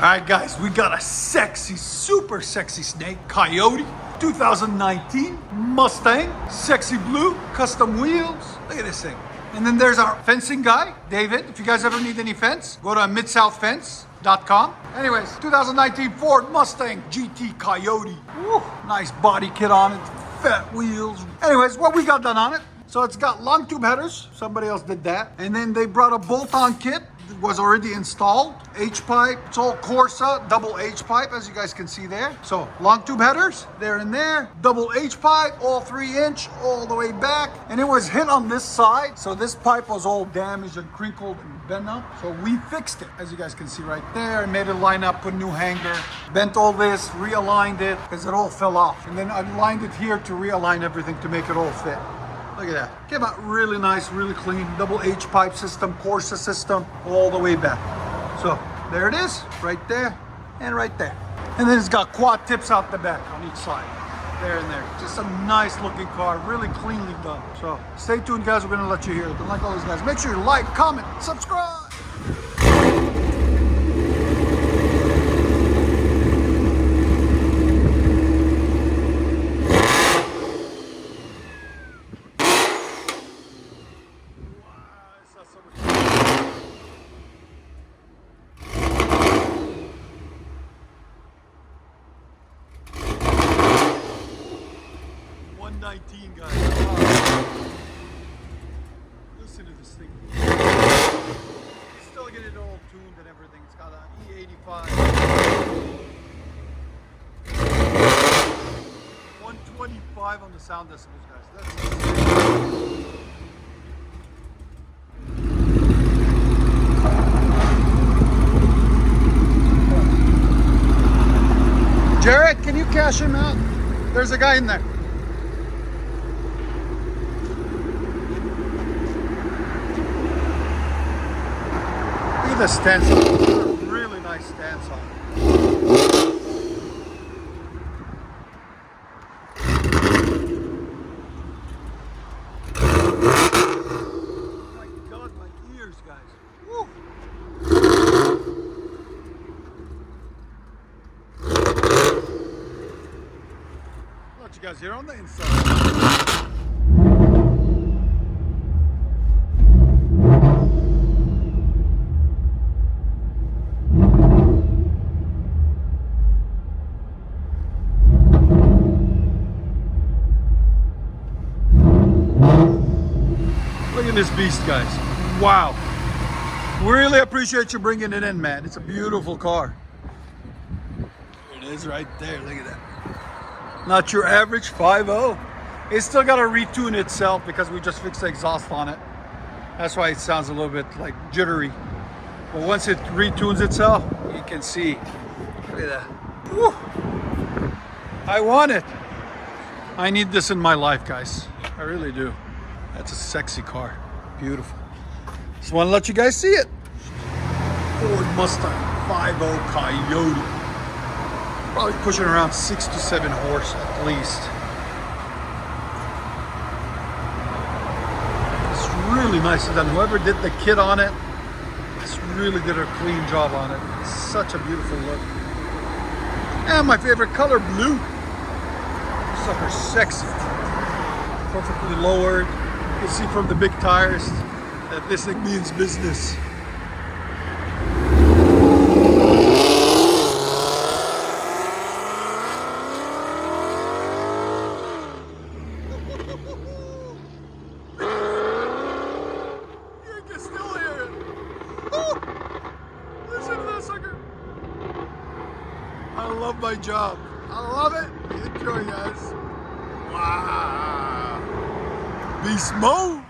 right, guys, we got a sexy, super sexy snake, Coyote, 2019 Mustang, sexy blue, custom wheels. Look at this thing. And then there's our fencing guy, David. If you guys ever need any fence, go to midsouthfence.com. Anyways, 2019 Ford Mustang GT Coyote. Woo, nice body kit on it, fat wheels. Anyways, what we got done on it? So it's got long tube headers. Somebody else did that. And then they brought a bolt-on kit. It was already installed. H-pipe. It's all CORSA, double H-pipe, as you guys can see there. So long tube headers, there and there. Double H-pipe, all 3-inch, all the way back. And it was hit on this side. So this pipe was all damaged and crinkled and bent up. So we fixed it, as you guys can see right there. Made it line up, put new hanger. Bent all this, realigned it, because it all fell off. And then I lined it here to realign everything to make it all fit. Look at that. Came out really nice, really clean. Double H-pipe system, CORSA system, all the way back. So there it is, right there and right there. And then it's got quad tips out the back on each side. There and there. Just a nice looking car, really cleanly done. So stay tuned, guys. We're gonna let you hear it. And like always, guys, make sure you like, comment, subscribe. Guys. Listen to this thing. Still get it all tuned and everything. It's got an E85. 125 on the sound decibels, guys. That's Jared, can you cash him out? There's a guy in there. Look at the stance on it. Really nice stance on it. Oh my God, my ears, guys. Woo. Let you guys hear on the inside. Look at this beast, guys. Wow. Really appreciate you bringing it in, man. It's a beautiful car. There it is right there. Look at that. Not your average 5.0. It's still got to retune itself because we just fixed the exhaust on it. That's why it sounds a little bit like jittery. But once it retunes itself, you can see. Look at that. Woo. I want it. I need this in my life, guys. I really do. That's a sexy car. Beautiful. Just want to let you guys see it. Ford Mustang 5.0 Coyote. Probably pushing around 6 to 7 horse at least. It's really nicely done. Whoever did the kit on it, just really did a clean job on it. It's such a beautiful look. And my favorite color, blue. Sucker sexy. Perfectly lowered. You can see from the big tires that this thing means business. You can still hear it. Oh, listen to that sucker. I love my job. I love it. Enjoy, guys. Wow. Beast mode.